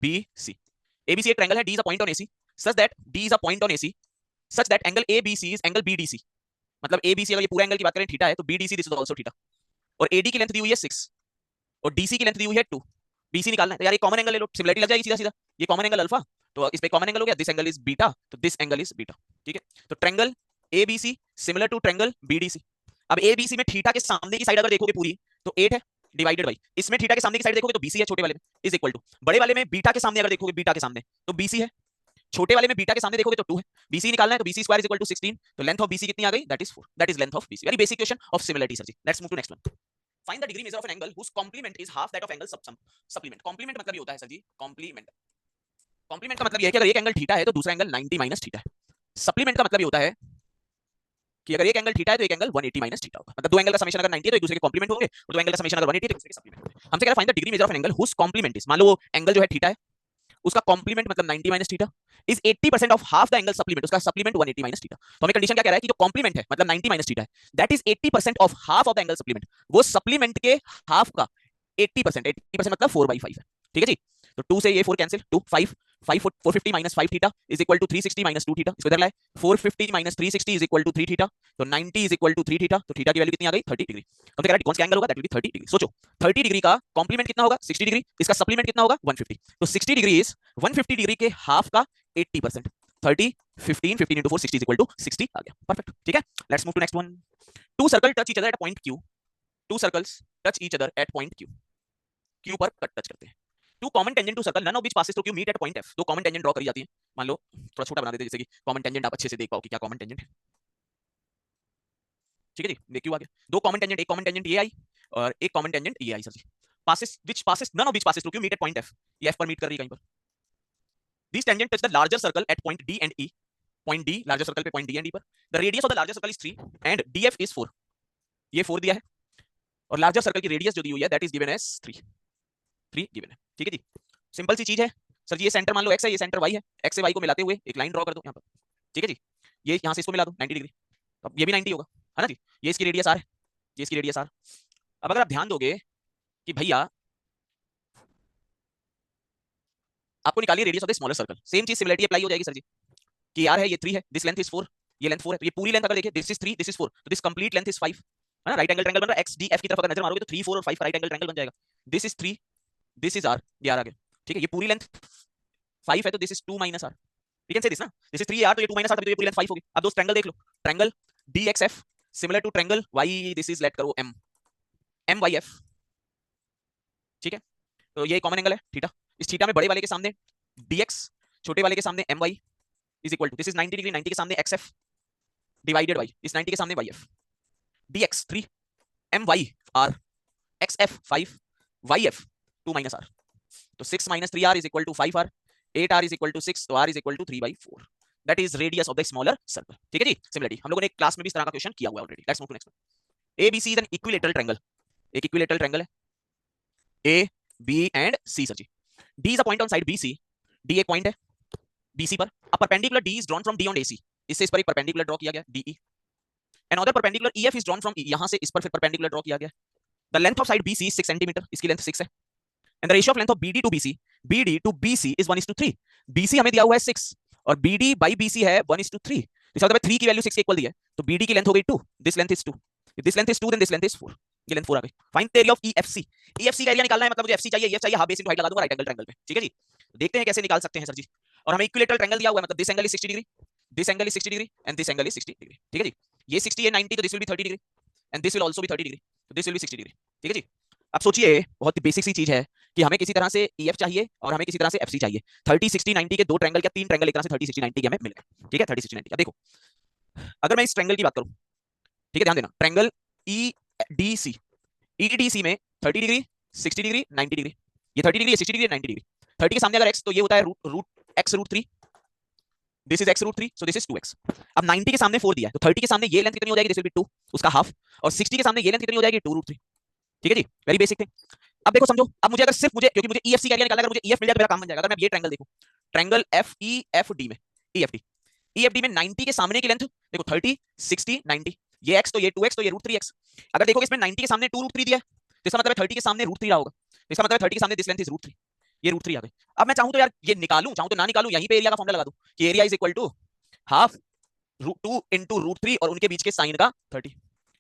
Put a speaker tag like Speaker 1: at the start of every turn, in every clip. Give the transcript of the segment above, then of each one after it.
Speaker 1: B C. ABC एक triangle है, D is a point on AC such that D is a point on AC such that angle ABC is angle BDC. मतलब ABC अगर ये पूरा angle की बात करें थीटा है तो BDC this is also theta. और एडी की लेंथ दी हुई है 6 और डीसी की लेंथ दी हुई है 2। बीसी निकालना है तो यार ये कॉमन एंगल ले लो, सिमिलरिटी लग जाएगी सीधा सीधा। ये कॉमन एंगल अल्फा, तो इस पे कॉमन एंगल हो गया, दिस एंगल इज बीटा तो दिस एंगल इज बीटा। ठीक है, तो triangle ABC similar to triangle BDC. अब एबीसी में थीटा के सामने की साइड अगर देखोगे पूरी तो 8 है डिवाइडेड बाई, इसमें थीटा के सामने की साइड देखोगे तो बीसी है छोटे वाले में, इज इक्वल टू बड़े वाले में बीटा के सामने अगर देखोगे बीटा के सामने तो बीसी है, छोटे वाले में बीटा के सामने देखोगे तो 2 है। बीसी निकालना है तो BC square is equal to 16, तो लेंथ ऑफ बीसी कितनी आ गई, that is 4, that is length of BC. Very basic question of similarity sir जी। Let's move to next one. Find the degree measure of an angle whose complement is half that of angle supplement. Complement मतलब ये होता है sir जी, complement. Complement का मतलब ये है कि अगर एक एंगल थीटा है तो दूसरा एंगल 90 माइनस थीटा है। सप्लीमेंट का मतलब ये होता है कि अगर एक एंगल थीटा है तो एक एंगल 180 माइनस थीटा होगा। मतलब दो एंगल का समेशन अगर 90 है तो एक दूसरे के कॉम्प्लीमेंट होंगे, और दो एंगल का समेशन अगर 180 है तो एक दूसरे के सप्लीमेंट होंगे। हमसे कह रहा है find the degree measure of an angle whose complement is, मान लो वो एंगल जो है थीटा है उसका कॉम्प्लीमेंट मतलब 90 minus theta is 80% of half the angle supplement, उसका सप्लीमेंट 180 माइनस थीटा। तो हमें कंडीशन क्या कह रहा है कि जो कॉम्प्लीमेंट है मतलब 90 माइनस थीटा है that is 80% of half of the angle supplement, वो सप्लीमेंट के हाफ का 80%, 80% मतलब 4/5 है। ठीक है जी, तो 2 से ये 4 cancel, 2 5 5 450 minus 5 theta is equal to 360 minus 2 theta. इसको इधर लाए, 450 minus 360 is equal to 3 theta, तो 90 इज इक्वल टू 3 थीटा। तो थीटा की वैल्यू कितनी आ गई 30 डिग्री। हम कह रहा है कौन सा एंगल होगा, दैट विल बी 30 डिग्री। सोचो 30 डिग्री का कॉम्प्लीमेंट कितना होगा 60 डिग्री, इसका सप्लीमेंट कितना होगा 150, तो 60 डिग्री इज 150 डिग्री के हाफ का 80%। 30 15 15 into 4 60 is equal to 60 आ गया, परफेक्ट। ठीक है, let's move to next one. Two circle touch each other at point Q। Two circles touch each other at point Q। Q पर cut touch करते हैं। Two common tangent to circle none of which passes through Q meet at point F। दो common tangent draw करी जाती है, मान लो थोड़ा छोटा बना देते हैं जैसे कि कॉमन टेंजेंट आप अच्छे से देख पाओ कि क्या कॉमन टेंजेंट है। ठीक है जी, ये Q आ गया। दो कॉमन टेंजेंट, एक कॉमन टेंजेंट ये आई और एक कॉमन टेंजेंट ये आई sir ji. Passes which passes none of which passes through Q meet at point F। ये F पर मीट कर रही है कहीं पर। These tangent touch the larger circle at point D and E। Point D larger circle पे point D and D पर। The radius of the larger circle is 3 and DF is 4। ये 4 दिया है और लार्जर सर्कल की radius जो दी हुई है that is given as 3। 3 given है। ठीक है जी, सिंपल सी चीज है सर जी। ये सेंटर मान लो x है, ये सेंटर y है, x से y को मिलाते हुए एक लाइन ड्रॉ कर दो यहाँ पर। ठीक है जी, ये यहाँ से इसको मिला दो 90 डिग्री, अब ये भी 90 होगा, है ना जी। ये इसकी रेडियस r है, ये इसकी रेडियस r। अब अगर आप ध्यान दोगे कि भैया आपको निकालिए radius of the smaller circle, same चीज सिमिलरिटी अप्लाई हो जाएगी सर जी कि r है, ये 3 है, दिस लेंथ इज 4, ये लेंथ 4 है, तो ये पूरी लेंथ अगर देखिए दिस इज 3 दिस इज 4, तो दिस कंप्लीट लेंथ इज 5, है ना। राइट एंगल ट्रायंगल बन रहा है, एक्स डी एफ की तरफ अगर नजर मारोगे तो 3 4 और 5 का राइट एंगल ट्रायंगल बन जाएगा। This is 3, this is R, ये आर आ गया। ठीक है, ये पूरी लेंथ 5 है तो this is 2 minus R. We can say this ना, दिस इज 3 आर तो ये 2 माइनस आर, तो ये पूरी लेंथ 5 होगी। अब दोस्त ट्रायंगल देख लो, triangle D X F similar to triangle Y, this is let करो एम, एम वाई एफ। ठीक है, तो ये कॉमन एंगल है थीटा। इस थीटा में बड़े वाले के सामने dx, छोटे वाले के सामने my is equal to this is 90 degree, 90 के सामने xf डिवाइडेड बाई इस 90 के सामने yf। dx 3, my r, xf 5, yf 2 minus r, तो 6 minus 3r is equal to 5r, 8r is equal to 6, तो r is equal to 3/4। That is radius of the smaller circle. ठीक है जी, similarity हम लोगों ने एक क्लास में भी इस तरह का क्वेश्चन किया हुआ है already. Let's move to next one. ABC is an equilateral triangle. एक इक्विलेटरल ट्रायंगल है A B and C sir जी। D is a point on side BC, D एक पॉइंट है BC पर। A perpendicular D is drawn from D on AC, इससे इस पर एक परपेंडिकुलर ड्रॉ किया गया DE। Another perpendicular EF is drawn from E, यहां से इस पर फिर परपेंडिकुलर ड्रॉ किया गया। The length of side BC is 6 centimetre, इसकी लेंथ 6 है। And the ratio of length of BD to BC, BD to BC is 1:3। BC हमें दिया हुआ है 6 और BD by BC है 1:3। इसका मतलब 3 की वैल्यू 6 के इक्वल दी है, तो BD की लेंथ हो गई 2, this length is 2, if this length is 2 then this length is 4, ये लेंथ 4 आ गई। Find the area of EFC। EFC का एरिया निकालना है, मतलब मुझे FC चाहिए, EF चाहिए, हाफ बेस इनटू हाइट लगा दूंगा राइट एंगल ट्रायंगल पे। ठीक है जी, देखते हैं कैसे निकाल सकते हैं सर जी। और हमें इक्विलेटरल ट्रायंगल दिया हुआ है, मतलब this angle is 60 degree, this angle is 60 degree and this angle is 60 degree. ठीक है जी, ये 60 है 90, तो this will be 30 degree and this will also B 30 degree, तो दिस विल बी 60 डिग्री। ठीक है जी, अब सोचिए बहुत बेसिक सी चीज है कि हमें किसी तरह से EF चाहिए और हमें किसी तरह से FC चाहिए। 30 60 90 के दो ट्रायंगल, क्या तीन ट्रायंगल एक तरह से 30 60 90 के हमें मिल गए। ठीक है, 30 60 90। अब देखो अगर मैं इस ट्रायंगल की बात करूं, ठीक है ध्यान देना, ट्रायंगल EDC, EDC में 30 डिग्री 60 डिग्री 90 डिग्री, ये 30 डिग्री 60 डिग्री 90 डिग्री। 30 के सामने अगर x तो ये होता है root x root 3, this is x root 3, so this is 2x। अब 90 के सामने 4 दिया है, तो 30 के सामने ये लेंथ कितनी हो जाएगी, दिस विल बी 2, उसका हाफ, और 60 के सामने ये लेंथ कितनी हो जाएगी 2 रूट 3। ठीक है जी, वेरी बेसिक थिंग। अब देखो समझो, अब मुझे अगर सिर्फ मुझे, क्योंकि मुझे EFC का एरिया निकालना है, अगर मुझे EF मिल जाए तो मेरा काम बन जाएगा। अगर मैं ये ट्रायंगल देखूं, ट्रायंगल FEFD में, EFD में 90 के सामने की लेंथ देखो 30 60 90, ये x तो ये 2x तो ये रूट 3x। अगर देखोगे इसमें 90 के सामने 2 रूट 3 दिया है, तो इसका मतलब है 30 के सामने रूट 3 रहा होगा, तो इसका मतलब है 30 के सामने दिस लेंथ इज रूट 3। ये √3 आ गई। अब मैं चाहूं तो यार ये निकालूं, चाहूं तो ना निकालूं, यहीं पे एरिया का फॉर्मूला लगा दूं कि area is equal to half √2 into √3 और उनके बीच के साइन का 30।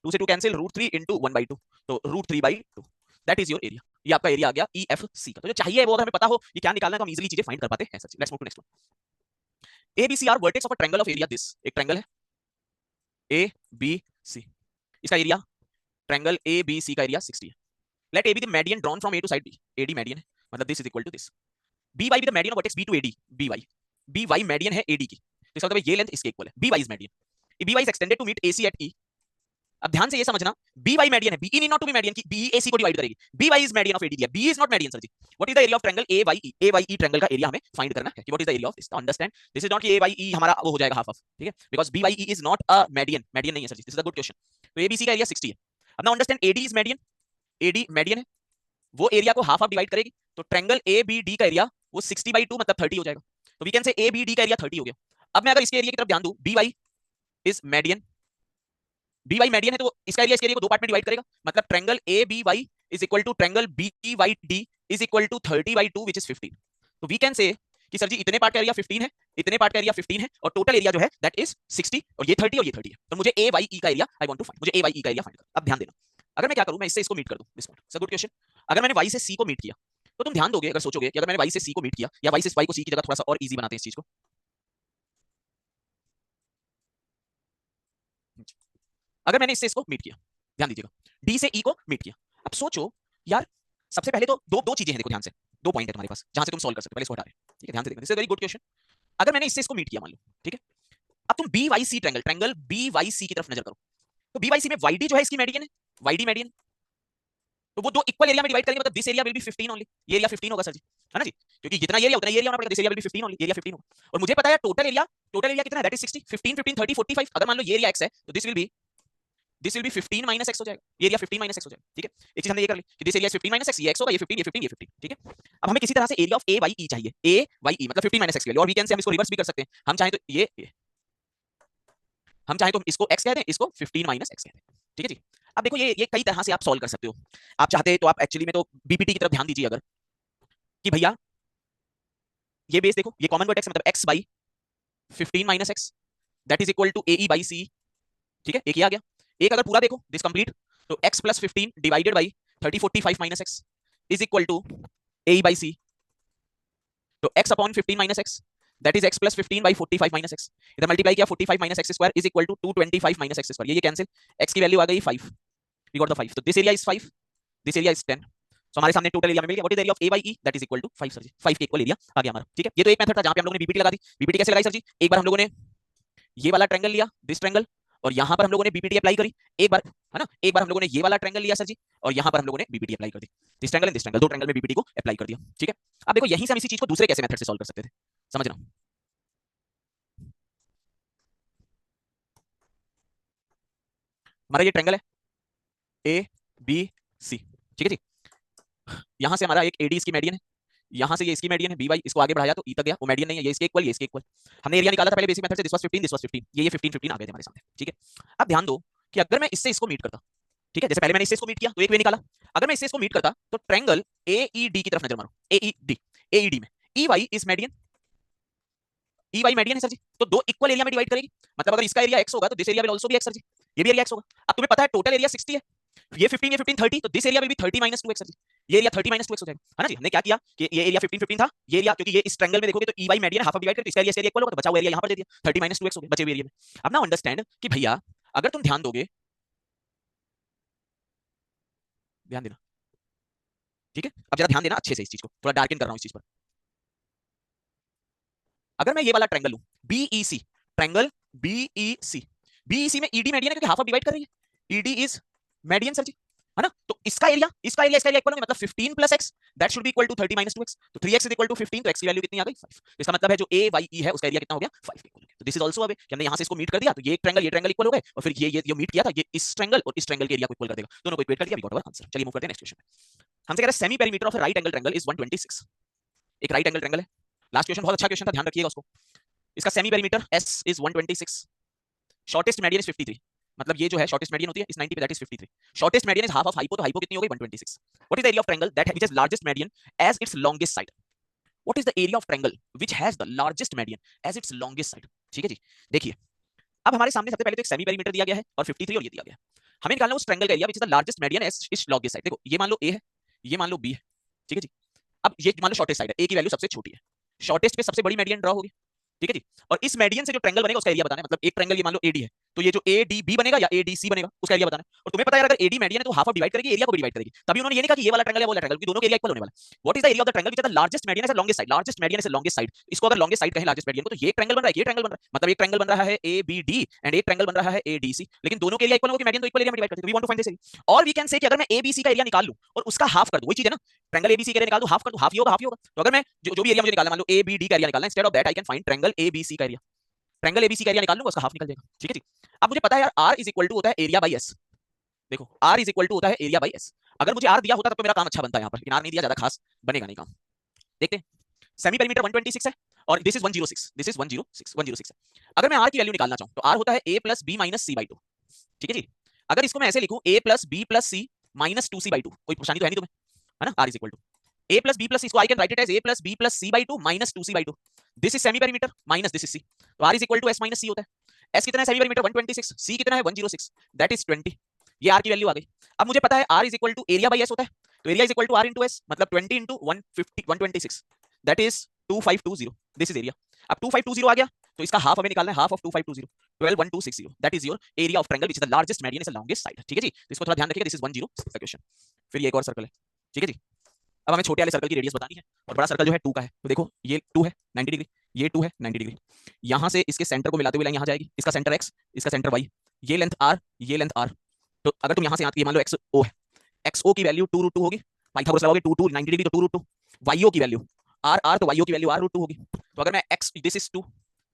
Speaker 1: 2 से 2 कैंसिल, √3 इंटू 1/2, तो √3/2, दैट इज योर एरिया। ये आपका एरिया आ गया EFC का। तो जो चाहिए वो अगर हमें पता हो कि क्या निकालना है तो हम इजीली चीजें फाइंड कर पाते हैं। Let's move to next one. ABC are vertex of a triangle of area this. एक ट्रायंगल है ABC, इसका एरिया ट्रायंगल ABC का एरिया 60 है। Let A be the median drawn from A to side B। AD median है, मतलब this is equal to this। BY be the median of vertex B to AD। BY median है AD की, तो इसका मतलब ये length इसके equal है। BY is median। BY is extended to meet AC at E। अब ध्यान से ये समझना, BY median है, BE need not to be median की BE AC को डिवाइड करेगी। BY is median of AD दिया, BE is not median sir जी। What is the area of triangle AYE? AYE triangle का एरिया हमें find करना है कि what is the area of this। Understand this is not कि AYE हमारा वो हो जाएगा हाफ हाफ, ठीक है, because BYE is not a median, median नहीं है सर जी। This is a good question. तो ABC का एरिया 60 है। अब ना understand AD is median, AD median है, वो एरिया को हाफ हाफ डिवाइड करेगी, तो ट्रायंगल ABD का एरिया वो 60/2 मतलब 30 हो जाएगा। तो वी कैन से ABD का एरिया 30 हो गया। अब मैं अगर इसके एरिया की तरफ ध्यान दूं, BY is median, BY median है तो इसका एरिया इसके एरिया को दो पार्ट में डिवाइड करेगा, मतलब triangle ABY is equal to triangle BYD is equal to 30/2 which is 15। तो वी कैन से कि सर जी इतने पार्ट का एरिया 15 है, इतने पार्ट का एरिया 15 है और टोटल एरिया जो है दैट इज 60 और ये 30 और ये 30 है। तो मुझे AYE का area I want to find, मुझे AYE का एरिया फाइंड करना। अब ध्यान देना, अगर मैं क्या करूं, मैं इससे इसको मीट कर दूं, this point it's a good question. अगर मैंने Y से C को मीट किया तो तुम ध्यान दोगे, अगर सोचोगे कि अगर मैंने Y से C को मीट किया या Y से Y को C की जगह थोड़ा सा और इजी बनाते हैं इस चीज को। अगर मैंने इससे इसको मीट किया, ध्यान दीजिएगा, D से E को मीट किया। अब सोचो यार, सबसे पहले तो दो दो चीजें हैं, देखो ध्यान से, दो पॉइंट है तुम्हारे पास जहां से तुम सॉल्व कर सकते हो, पहले इसको हटा रहे हैं, ठीक है, ध्यान से देखना, this is very good question. अगर मैंने इससे इसको मीट किया मान लो, ठीक है, अब तुम BYC ट्रायंगल ट्रायंगल BYC की तरफ नजर करो, तो BYC में YD जो है इसकी मीडियन है, YD मीडियन, तो वो दो इक्वल एरिया में डिवाइड करेंगे, मतलब this area will B 15 only, ये एरिया 15 होगा सर जी, है ना जी, क्योंकि जितना एरिया उतना एरिया होना पड़ेगा, this area will B 15 only, area 15 होगा। और मुझे पता है टोटल एरिया कितना है, दैट इज 60, 15 15 30 45। अगर मान लो ये एरिया x है तो this will be 15 minus x हो जाएगा, ये एरिया 15 माइनस x हो जाएगा, ठीक है। एक चीज हमने ये कर ली कि this area is 15 minus x, ये x होगा, ये 15 ये 15 ये 15, ठीक है। अब हमें किसी तरह से एरिया ऑफ AYE चाहिए, AYE मतलब 15 माइनस x के लिए, और वी कैन से हम इसको रिवर्स भी कर सकते हैं, हम चाहें तो ये हम चाहें तो इसको x कह दें, इसको 15 माइनस x कह दें, ठीक है जी। अब देखो ये कई तरह से आप सॉल्व कर सकते हो, आप चाहते तो आप एक्चुअली में तो BPT की तरफ ध्यान दीजिए, अगर कि भैया ये बेस देखो, ये कॉमन वर्टेक्स मतलब x by 15 minus x that is equal to AE by C, ठीक है, एक ही आ गया। एक अगर पूरा देखो दिस कंप्लीट, तो x plus 15 divided by 30 45 minus x is equal to AE by C, तो x upon 15 minus x that is x plus 15 by 45 minus x, इधर मल्टीप्लाई किया 45 minus x square is equal to 225 minus x square, ये cancel, x की value आ गई 5, we got the 5, तो this area is 5, this area is 10, तो हमारे सामने टोटल एरिया मिल गया, what is the area of AYE that is equal to 5 sir ji, 5 के इक्वल एरिया आ गया हमारा, ठीक है। ये तो एक मेथड था जहां पे हम लोगों ने BPT लगा दी। BPT कैसे लगाई सर जी, एक बार हम लोगों ने ये वाला ट्रायंगल लिया, दिस ट्रायंगल, और यहां पर हम लोगों ने BPT अप्लाई करी, एक बार, है ना, एक बार हम लोगों ने ये वाला ट्रायंगल लिया सर जी, और यहां पर हम लोगों ने BPT अप्लाई कर दी, this triangle and this triangle, दो ट्रायंगल में BPT को अप्लाई कर दिया, ठीक है। अब देखो यहीं से हम इसी चीज को दूसरे कैसे मेथड से सॉल्व कर सकते थे, समझना। हमारा ये ट्रायंगल है ABC, ठीक है जी, यहां से हमारा एक AD इसकी मीडियन है, यहां से ये इसकी मीडियन है BY, इसको आगे बढ़ाया तो E तक गया, वो मीडियन नहीं है, ये इसके इक्वल, ये इसके इक्वल, हमने एरिया निकाला था पहले बेसिक मेथड से, दिस वाज 15 दिस वाज 15, ये 15 15 आ गए थे हमारे सामने, ठीक है। अब ध्यान दो कि अगर मैं इससे इसको मीट करता, ठीक है, जैसे पहले मैंने इससे इसको मीट किया तो एक वे निकाला, अगर मैं इससे इसको मीट करता तो ट्रायंगल AED की तरफ नजर मारो, AED में EY is median, EY median है सर जी, तो दो इक्वल एरिया में डिवाइड करेगी, मतलब अगर इसका एरिया x होगा तो this area will also be x sir ji, ये भी एरिया x होगा। अब तुम्हें पता है टोटल एरिया 60 है, ये 15 ये 15 30, तो this area will be 30 minus 2x sir ji, ये एरिया 30 माइनस 2x हो जाएगा, है ना जी। हमने क्या किया कि ये एरिया 15 15 था, ये एरिया क्योंकि ये इस ट्रायंगल में देखोगे तो EY मीडियन हाफ डिवाइड करके इसका एरिया इक्वल होगा, तो बचा हुआ एरिया यहां पर दे दिया, 30 माइनस 2x हो गया बचे हुए एरिया में। अब ना अंडरस्टैंड कि भैया अगर तुम ध्यान दोगे, ध्यान देना, ठीक है, अब जरा ध्यान देना अच्छे से, इस चीज को थोड़ा डार्कन कर रहा हूं इस चीज पर। अगर मैं ये वाला ट्रायंगल लूं BEC, ट्रायंगल BEC में ED मीडियन है क्योंकि हाफ ऑफ डिवाइड कर रही है, ED इज मीडियन सर जी, है ना, तो इसका एरिया इक्वल होगा, मतलब 15 plus x that should be equal to 30 minus 2x, तो 3x इज इक्वल टू 15, तो x की वैल्यू कितनी आ गई 5, तो इसका मतलब है जो AYE है उसका एरिया कितना हो गया 5 के इक्वल। तो दिस इज आल्सो अवे कि हमने यहां से इसको मीट कर दिया, तो ये ट्रायंगल इक्वल हो गए, और फिर ये जो मीट किया था ये इस ट्रायंगल और इस ट्रायंगल के एरिया को इक्वल कर देगा, दोनों को इक्वेट कर दिया, वी गॉट आवर आंसर। चलिए मूव करते हैं नेक्स्ट क्वेश्चन। हमसे कह रहा है semi perimeter of right angle triangle is 126, एक राइट एंगल ट्रायंगल है, लास्ट क्वेश्चन बहुत अच्छा क्वेश्चन था, ध्यान रखिएगा उसको। इसका semi perimeter S is 126, shortest median is 53, मतलब ये जो है शॉर्टेस्ट मीडियन होती है इस 90 पे, that is 53, shortest median is half of hypo, तो हाइपो कितनी हो गई 126। What is the area of triangle that which is largest median as its longest side, what is the area of triangle which has the largest median as its longest side. ठीक है जी, देखिए अब हमारे सामने सबसे पहले तो एक सेमी पेरीमीटर दिया गया है और 53 और ये दिया गया है। हमें निकालना है उस ट्रायंगल का area which is the largest median as its longest side. देखो ये मान लो ए है, ये मान लो बी है, ठीक है जी। अब ये मान लो शॉर्टेस्ट साइड है, ए की वैल्यू सबसे छोटी है, शॉर्टेस्ट पे सबसे बड़ी मेडियन ड्रॉ होगी, ठीक है जी। और इस मेडियन से जो ट्रायंगल बनेगा उसका एरिया बताना है, मतलब एक ट्रायंगल ये मान लो एडी है, तो ये जो एडीबी बनेगा या एडीसी बनेगा उसका एरिया बताना है। और तुम्हें पता है अगर एडी मेडियन है तो हाफ ऑफ डिवाइड करेगी एरिया को भी डिवाइड करेगी, तभी उन्होंने ये नहीं कहा कि ये वाला ट्रायंगल है वो वाला ट्रायंगल, क्योंकि दोनों का एरिया इक्वल होने वाला है। What is the area of the triangle which is the largest median as longest side, largest median as longest side. इसको अगर लॉन्गेस्ट साइड कहें लार्जेस्ट मेडियन को, तो ये ट्रायंगल बन रहा है, ये ट्रायंगल बन रहा है, मतलब एक ट्रायंगल बन रहा है एबीडी एंड एक ट्रायंगल बन रहा है एडीसी, लेकिन दोनों के एरिया इक्वल होगा कि मेडियन तो इक्वल एरिया में डिवाइड करते हैं। We want to find this area. और वी कैन से कि अगर मैं एबीसी का एरिया निकाल लूं और उसका हाफ कर दूं, वही चीज है ना, ट्रायंगल एबीसी का एरिया निकाल दूं, हाफ कर दूं, हाफ ही होगा, हाफ ही होगा। तो अगर मैं जो भी एरिया मुझे निकालना है, मान लो एबीडी का एरिया निकालना है, instead of that I can find triangle ABC का एरिया। ट्रायंगल एबीसी का एरिया निकाल लूंगा, उसका हाफ निकल जाएगा, ठीक है जी। अब मुझे पता है यार आर इज इक्वल टू होता है एरिया बाई एस। देखो आर इज इक्वल टू होता है एरिया बाई एस। अगर मुझे आर दिया होता तब तो मेरा काम अच्छा बनता है यहाँ पर, लेकिन आर नहीं दिया, ज्यादा खास बनेगा नहीं काम। देखते हैं, सेमी पेरीमीटर 126 है और दिस इज 106, दिस इज 106 है। अगर मैं आर की वैल्यू निकालना चाहूं तो आर होता है A plus B minus C by two, ठीक है जी। अगर इसको मैं ऐसे लिखूं A plus B plus C minus two C by two, कोई परेशानी तो है नहीं तुम्हें, है ना। R is equal to A plus B plus C, इसको I can write it as A plus B plus C by two minus two C by two. This is semi perimeter minus this is C, तो R is equal to S minus C होता है। S कितना है semi perimeter 126, सी कितना है 106, that is 20। ये are की value आ गई। अब मुझे पता है R is equal to area by S होता है, तो area is equal to R into S, मतलब 20 into 126, that is 2520, this is area. अब 2520 आ गया तो इसका हाफ हमें निकालना है, half of 2520, 121260, that is your area of triangle which is the largest median is the longest side, ठीक है जी। तो इसको थोड़ा ध्यान रखिएगा, दिस इज 106 का क्वेश्चन। फिर ये एक और सर्कल है, ठीक है जी। अब हमें छोटे वाले सर्कल की रेडियस बतानी है और बड़ा सर्कल जो है 2 का है, तो देखो ये 2 है 90 डिग्री, ये 2 है 90 डिग्री, यहां से इसके सेंटर को मिलाते हुए लाइन यहां जाएगी, इसका सेंटर x, इसका सेंटर y, ये लेंथ r, ये लेंथ r। तो अगर तुम यहां से ये मान लो xo है, xo की वैल्यू 2√2 होगी, पाइथागोरस लगाओगे 2 2 90 डिग्री तो 2√2, yo की वैल्यू r r, तो yo की वैल्यू r√2 होगी। तो अगर मैं x, this is 2,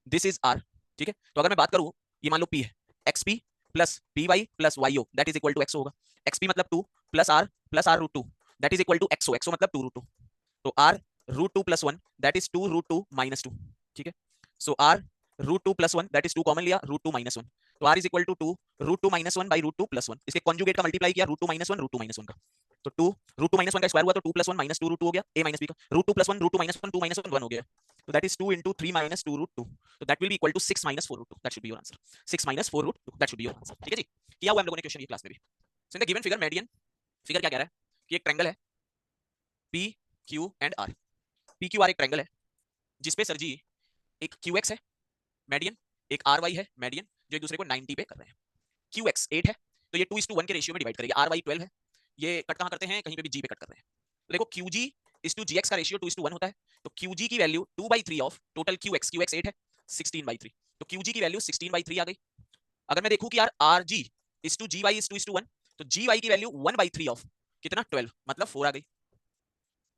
Speaker 1: this is r, ठीक है। तो अगर मैं बात करूं, ये मान लो p है, xp plus py plus yo that is equal to xo होगा। xp मतलब 2 plus r √2 that is equal to xo, xo मतलब 2√2, तो r √2 plus 1 that is 2√2 minus 2, ठीक है। So r √2 plus 1 that is 2 common लिया, √2 minus 1, तो r is equal to 2 √2 minus 1 by √2 plus 1, इसके conjugate का मल्टीप्लाई किया, √2 माइनस 1 √2 माइनस 1 का, तो 2 √2 माइनस 1 का स्क्वायर हुआ तो 2 प्लस 1 माइनस 2 √2 हो गया, a माइनस b का, √2 प्लस 1 √2 माइनस 1 2 माइनस 1 1 हो गया, तो that is 2 into 3 minus 2 root 2, तो that will be equal to 6 minus 4 root 2, that should be your answer, 6 minus 4 root 2 that should be your answer, ठीक है जी। किया हुआ हम लोगों ने क्वेश्चन ये क्लास में भी। So in the given figure median, figure क्या कह रहा है कि एक ट्रायंगल है P Q and R, P Q R एक ट्रायंगल है जिसपे सर जी एक क्यू एक्स है मेडियन, एक आर वाई है मेडियन, जो एक दूसरे को 90 पे कर रहे हैं। क्यू एक्स 8 है तो ये 2:1 के रेशियो में डिवाइड करेगी, आर वाई 12 है, ये कट कहाँ करते हैं, कहीं पे भी जी पे कट कर रहे हैं। तो देखो Q G is to G X का रेशियो 2:1 होता है, तो क्यू जी की value 2/3 of total Q X 8 है 16/3, तो क्यू जी की वैल्यू 16/3 आ गई। अगर मैं देखूं कि यार R G is to G Y is 2:1, तो जी वाई की वैल्यू 1/3 ऑफ कितना 12, मतलब 4 आ गई।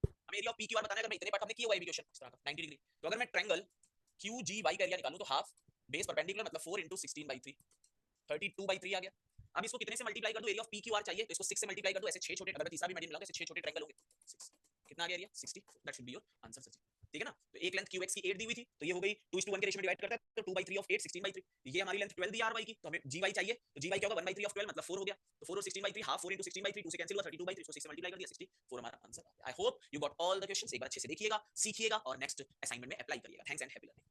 Speaker 1: हमें area of P Q R बताना है, अगर मैं इतने पार्ट हमने किए हुआ है क्वेश्चन इस तरह का 90 डिग्री, तो अगर मैं ट्रायंगल क्यू जी वाई का एरिया निकालूं तो हाफ बेस परपेंडिकुलर मतलब 4 into 16/3, 32/3 आ गया। अब इसको कितने से मल्टीप्लाई कर दूं, area of P Q are चाहिए तो इसको 6 से मल्टीप्लाई कर दूं, ऐसे 6 छोटे, अगर मैं तीसरा भी मेडियन मिलाऊं तो ऐसे 6 छोटे ट्रायंगल होंगे, 6 कितना आ गया area 60, that should be your answer sir, ठीक है ना। तो एक लेंथ क्यू एक्स की 8 दी हुई थी तो ये हो गई 2:1 के रेशियो में डिवाइड करता है, तो 2/3 ऑफ 8 16/3, ये हमारी लेंथ 12 दी आर वाई की, तो हमें जी वाई चाहिए, तो जी वाई क्या होगा 1/3 ऑफ 12 मतलब 4 हो गया, तो 4 और 16/3 हाफ 4 into 16/3, 2 से कैंसिल हुआ 32/3, इसको 6 से मल्टीप्लाई कर दिया 64 हमारा answer. I hope you got all the questions, एक बार अच्छे से देखिएगा, सीखिएगा और नेक्स्ट असाइनमेंट में अप्लाई करिएगा। Thanks and happy learning.